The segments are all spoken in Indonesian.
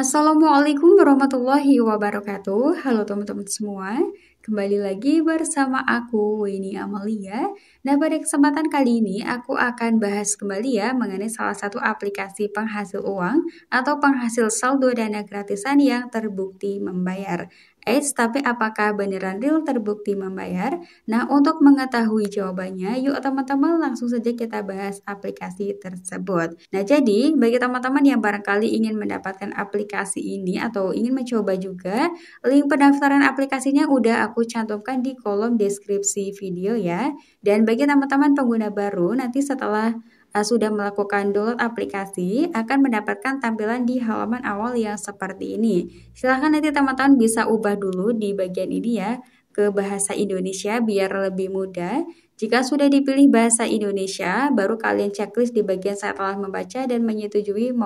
Assalamualaikum warahmatullahi wabarakatuh. Halo teman-teman semua, kembali lagi bersama aku Weni Amalia. Nah, pada kesempatan kali ini aku akan bahas kembali ya mengenai salah satu aplikasi penghasil uang atau penghasil saldo dana gratisan yang terbukti membayar. Tapi apakah beneran real terbukti membayar? Nah, untuk mengetahui jawabannya, yuk teman-teman langsung saja kita bahas aplikasi tersebut. Nah, jadi bagi teman-teman yang barangkali ingin mendapatkan aplikasi ini atau ingin mencoba juga, link pendaftaran aplikasinya udah aku cantumkan di kolom deskripsi video ya. Dan bagi teman-teman pengguna baru, nanti setelah sudah melakukan download aplikasi, akan mendapatkan tampilan di halaman awal yang seperti ini. Silahkan nanti teman-teman bisa ubah dulu di bagian ini ya, ke bahasa Indonesia biar lebih mudah. Jika sudah dipilih bahasa Indonesia, baru kalian checklist di bagian setelah membaca dan menyetujui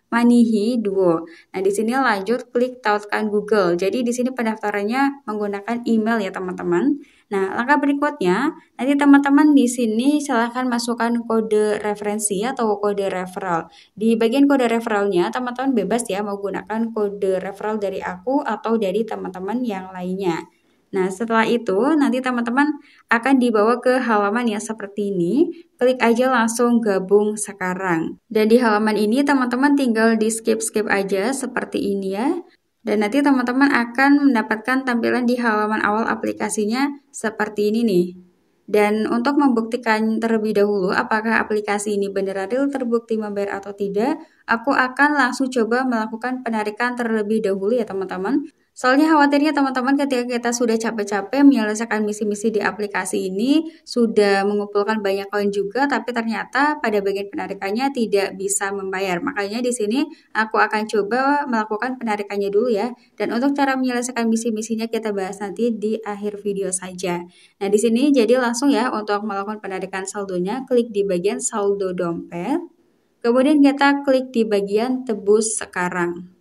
Manihi Duo. Nah, di sini lanjut klik tautkan Google. Jadi di sini pendaftarannya menggunakan email ya, teman-teman. Nah, langkah berikutnya, nanti teman-teman di sini silahkan masukkan kode referensi atau kode referral. Di bagian kode referralnya, teman-teman bebas ya menggunakan kode referral dari aku atau dari teman-teman yang lainnya. Nah, setelah itu nanti teman-teman akan dibawa ke halaman yang seperti ini. Klik aja langsung gabung sekarang. Dan di halaman ini teman-teman tinggal di skip-skip aja seperti ini ya. Dan nanti teman-teman akan mendapatkan tampilan di halaman awal aplikasinya seperti ini nih. Dan untuk membuktikan terlebih dahulu apakah aplikasi ini beneran real terbukti membayar atau tidak, aku akan langsung coba melakukan penarikan terlebih dahulu ya teman-teman. Soalnya khawatirnya teman-teman ketika kita sudah capek-capek menyelesaikan misi-misi di aplikasi ini, sudah mengumpulkan banyak koin juga, tapi ternyata pada bagian penarikannya tidak bisa membayar. Makanya di sini aku akan coba melakukan penarikannya dulu ya. Dan untuk cara menyelesaikan misi-misinya kita bahas nanti di akhir video saja. Nah, di sini jadi langsung ya untuk melakukan penarikan saldonya, klik di bagian saldo dompet. Kemudian kita klik di bagian tebus sekarang.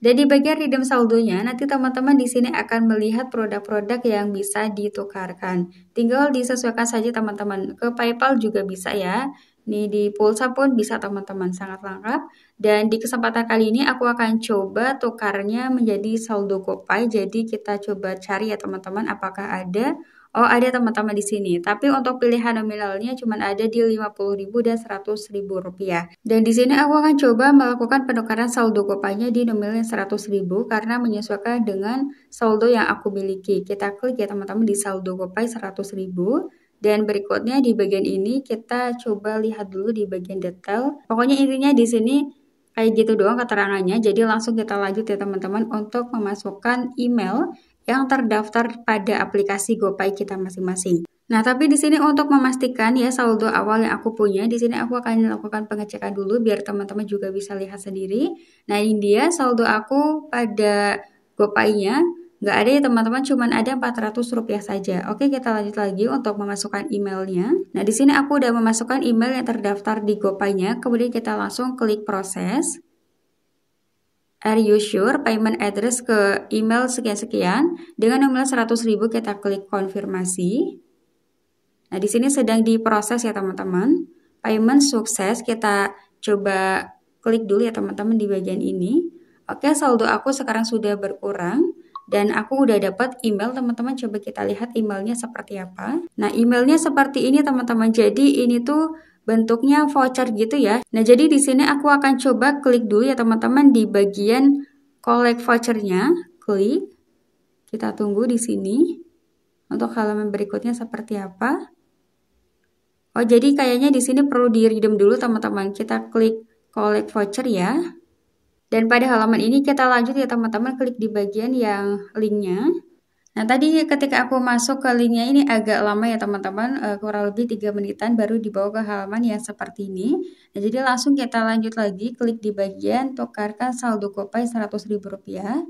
Dan di bagian redeem saldonya, nanti teman-teman di sini akan melihat produk-produk yang bisa ditukarkan. Tinggal disesuaikan saja teman-teman. Ke PayPal juga bisa ya. Nih di pulsa pun bisa teman-teman, sangat lengkap. Dan di kesempatan kali ini aku akan coba tukarnya menjadi saldo GoPay. Jadi kita coba cari ya teman-teman apakah ada. Oh, ada teman-teman di sini. Tapi untuk pilihan nominalnya cuma ada di 50.000 dan 100.000 rupiah. Dan di sini aku akan coba melakukan penukaran saldo GoPay-nya di nominal 100.000 karena menyesuaikan dengan saldo yang aku miliki. Kita klik ya teman-teman di saldo GoPay 100.000. Dan berikutnya di bagian ini kita coba lihat dulu di bagian detail. Pokoknya intinya di sini kayak gitu doang keterangannya. Jadi langsung kita lanjut ya teman-teman untuk memasukkan email yang terdaftar pada aplikasi GoPay kita masing-masing. Nah, tapi di sini untuk memastikan ya saldo awal yang aku punya, di sini aku akan melakukan pengecekan dulu biar teman-teman juga bisa lihat sendiri. Nah, ini dia saldo aku pada GoPay-nya. Nggak ada ya teman-teman, cuma ada 400 rupiah saja. Oke, kita lanjut lagi untuk memasukkan emailnya. Nah, di sini aku udah memasukkan email yang terdaftar di GoPay-nya. Kemudian kita langsung klik proses. Are you sure payment address ke email sekian-sekian dengan nominal 100.000 kita klik konfirmasi. Nah, di sini sedang diproses ya teman-teman. Payment sukses, kita coba klik dulu ya teman-teman di bagian ini. Oke, saldo aku sekarang sudah berkurang dan aku udah dapat email teman-teman. Coba kita lihat emailnya seperti apa. Nah, emailnya seperti ini teman-teman. Jadi ini tuh bentuknya voucher gitu ya. Nah, jadi di sini aku akan coba klik dulu ya teman-teman di bagian collect vouchernya. Klik. Kita tunggu di sini. Untuk halaman berikutnya seperti apa. Oh, jadi kayaknya di sini perlu di-redeem dulu teman-teman. Kita klik collect voucher ya. Dan pada halaman ini kita lanjut ya teman-teman, klik di bagian yang linknya. Nah, tadi ketika aku masuk ke linknya ini agak lama ya teman-teman, kurang lebih 3 menitan baru dibawa ke halaman yang seperti ini. Nah, jadi langsung kita lanjut lagi, klik di bagian tukarkan saldo GoPay 100.000 rupiah.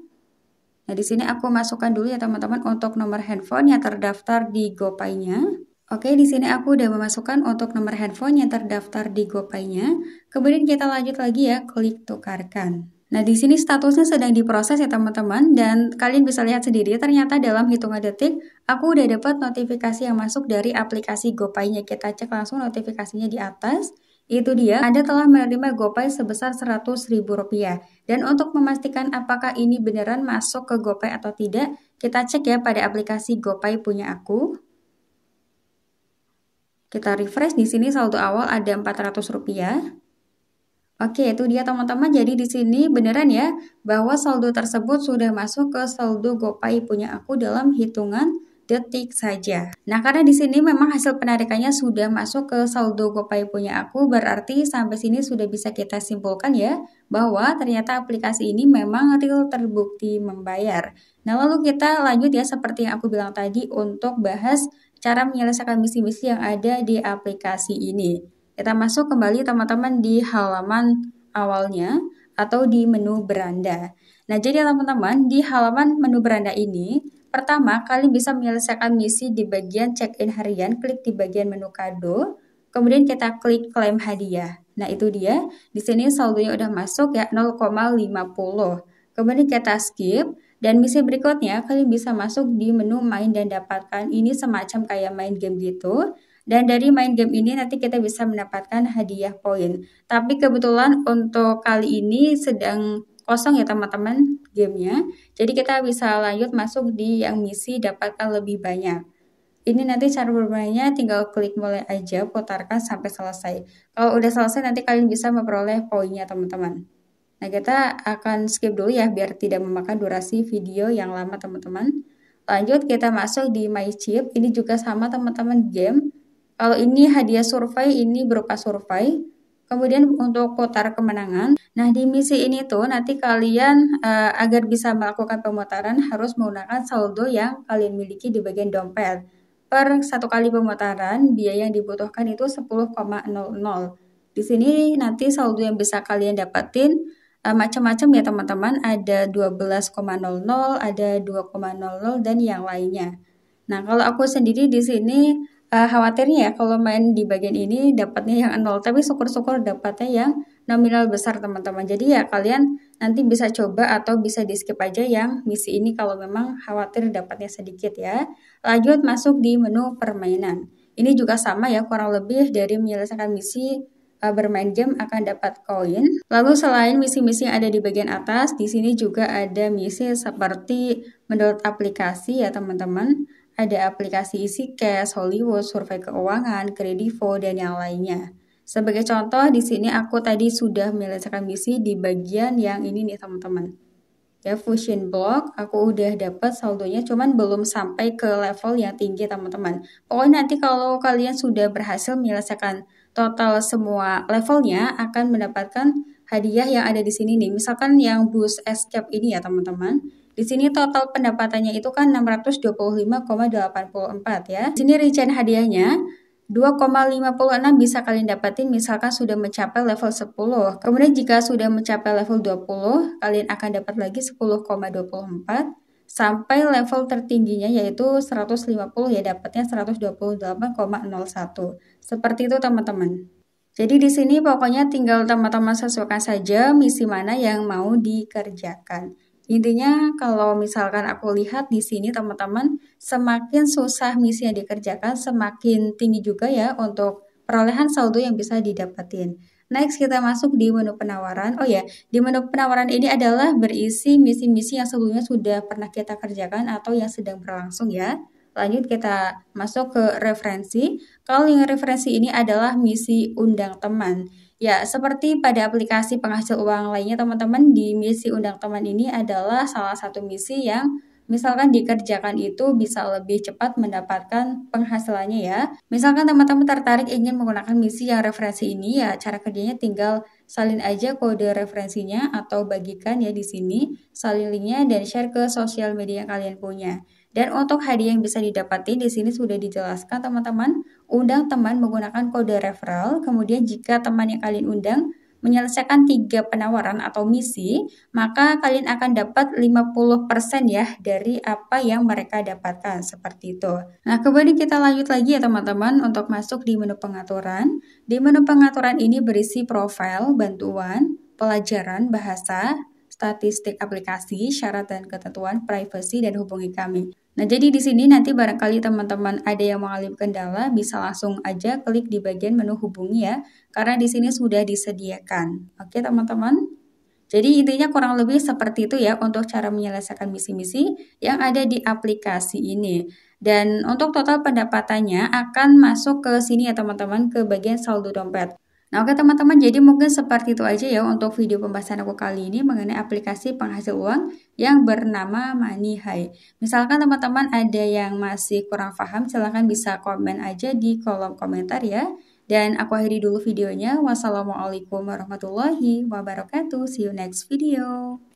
Nah, di sini aku masukkan dulu ya teman-teman untuk nomor handphone yang terdaftar di GoPay-nya. Oke, di sini aku udah memasukkan untuk nomor handphone yang terdaftar di GoPay-nya. Kemudian kita lanjut lagi ya, klik tukarkan. Nah, di sini statusnya sedang diproses ya teman-teman, dan kalian bisa lihat sendiri ternyata dalam hitungan detik aku udah dapat notifikasi yang masuk dari aplikasi GoPay-nya. Kita cek langsung notifikasinya di atas. Itu dia, Anda telah menerima GoPay sebesar Rp100.000. Dan untuk memastikan apakah ini beneran masuk ke GoPay atau tidak, kita cek ya pada aplikasi GoPay punya aku. Kita refresh, di sini saldo awal ada Rp400. Oke, itu dia teman-teman. Jadi di sini beneran ya bahwa saldo tersebut sudah masuk ke saldo GoPay punya aku dalam hitungan detik saja. Nah, karena di sini memang hasil penarikannya sudah masuk ke saldo GoPay punya aku, berarti sampai sini sudah bisa kita simpulkan ya bahwa ternyata aplikasi ini memang real terbukti membayar. Nah, lalu kita lanjut ya seperti yang aku bilang tadi untuk bahas cara menyelesaikan misi-misi yang ada di aplikasi ini. Kita masuk kembali teman-teman di halaman awalnya atau di menu beranda. Nah, jadi teman-teman di halaman menu beranda ini, pertama, kalian bisa menyelesaikan misi di bagian check-in harian, klik di bagian menu kado, kemudian kita klik klaim hadiah. Nah, itu dia. Di sini saldonya udah masuk ya 0,50. Kemudian kita skip, dan misi berikutnya kalian bisa masuk di menu main dan dapatkan. Ini semacam kayak main game gitu. Dan dari main game ini nanti kita bisa mendapatkan hadiah poin. Tapi kebetulan untuk kali ini sedang kosong ya teman-teman gamenya. Jadi kita bisa lanjut masuk di yang misi dapatkan lebih banyak. Ini nanti cara bermainnya tinggal klik mulai aja, putarkan sampai selesai. Kalau udah selesai nanti kalian bisa memperoleh poinnya teman-teman. Nah, kita akan skip dulu ya biar tidak memakan durasi video yang lama teman-teman. Lanjut kita masuk di My Chip. Ini juga sama teman-teman game. Kalau ini hadiah survei, ini berupa survei. Kemudian untuk putar kemenangan. Nah, di misi ini tuh nanti kalian agar bisa melakukan pemutaran harus menggunakan saldo yang kalian miliki di bagian dompet. Per satu kali pemutaran, biaya yang dibutuhkan itu 10,00. Di sini nanti saldo yang bisa kalian dapatin macam-macam ya teman-teman, ada 12,00, ada 2,00 dan yang lainnya. Nah, kalau aku sendiri di sini khawatirnya ya kalau main di bagian ini dapatnya yang 0, tapi syukur-syukur dapatnya yang nominal besar teman-teman. Jadi ya kalian nanti bisa coba atau bisa di skip aja yang misi ini kalau memang khawatir dapatnya sedikit ya. Lanjut masuk di menu permainan. Ini juga sama ya, kurang lebih dari menyelesaikan misi bermain game akan dapat koin. Lalu selain misi-misi yang ada di bagian atas, di sini juga ada misi seperti mendownload aplikasi ya teman-teman. Ada aplikasi isi cash, Hollywood, survei keuangan, kredivo, dan yang lainnya. Sebagai contoh, di sini aku tadi sudah menyelesaikan misi di bagian yang ini nih teman-teman. Ya, Fusion Block, aku udah dapat saldonya, cuman belum sampai ke level yang tinggi teman-teman. Pokoknya nanti kalau kalian sudah berhasil menyelesaikan total semua levelnya, akan mendapatkan hadiah yang ada di sini nih. Misalkan yang Boost Escape ini ya teman-teman. Di sini total pendapatannya itu kan 625,84 ya. Di sini rincian hadiahnya 2,56 bisa kalian dapatin misalkan sudah mencapai level 10. Kemudian jika sudah mencapai level 20, kalian akan dapat lagi 10,24 sampai level tertingginya yaitu 150 ya, dapatnya 128,01. Seperti itu teman-teman. Jadi di sini pokoknya tinggal teman-teman sesuaikan saja misi mana yang mau dikerjakan. Intinya kalau misalkan aku lihat di sini teman-teman, semakin susah misi yang dikerjakan, semakin tinggi juga ya untuk perolehan saldo yang bisa didapatin. Next kita masuk di menu penawaran. Oh ya, di menu penawaran ini adalah berisi misi-misi yang sebelumnya sudah pernah kita kerjakan atau yang sedang berlangsung ya. Lanjut kita masuk ke referensi. Kalau yang referensi ini adalah misi undang teman. Ya, seperti pada aplikasi penghasil uang lainnya teman-teman, di misi undang teman ini adalah salah satu misi yang misalkan dikerjakan itu bisa lebih cepat mendapatkan penghasilannya ya. Misalkan teman-teman tertarik ingin menggunakan misi yang referensi ini ya, cara kerjanya tinggal salin aja kode referensinya atau bagikan ya di sini, salin linknya dan share ke sosial media yang kalian punya. Dan untuk hadiah yang bisa didapatin di sini sudah dijelaskan teman-teman, undang teman menggunakan kode referral, kemudian jika teman yang kalian undang menyelesaikan 3 penawaran atau misi, maka kalian akan dapat 50% ya dari apa yang mereka dapatkan, seperti itu. Nah, kemudian kita lanjut lagi ya teman-teman untuk masuk di menu pengaturan. Di menu pengaturan ini berisi profil, bantuan, pelajaran, bahasa, statistik aplikasi, syarat dan ketentuan privasi dan hubungi kami. Nah, jadi di sini nanti barangkali teman-teman ada yang mengalami kendala, bisa langsung aja klik di bagian menu hubungi ya, karena di sini sudah disediakan. Oke, teman-teman. Jadi intinya kurang lebih seperti itu ya untuk cara menyelesaikan misi-misi yang ada di aplikasi ini. Dan untuk total pendapatannya akan masuk ke sini ya teman-teman, ke bagian saldo dompet. Nah oke teman-teman, jadi mungkin seperti itu aja ya untuk video pembahasan aku kali ini mengenai aplikasi penghasil uang yang bernama MoneyHai. Misalkan teman-teman ada yang masih kurang paham, silahkan bisa komen aja di kolom komentar ya. Dan aku akhiri dulu videonya. Wassalamualaikum warahmatullahi wabarakatuh. See you next video.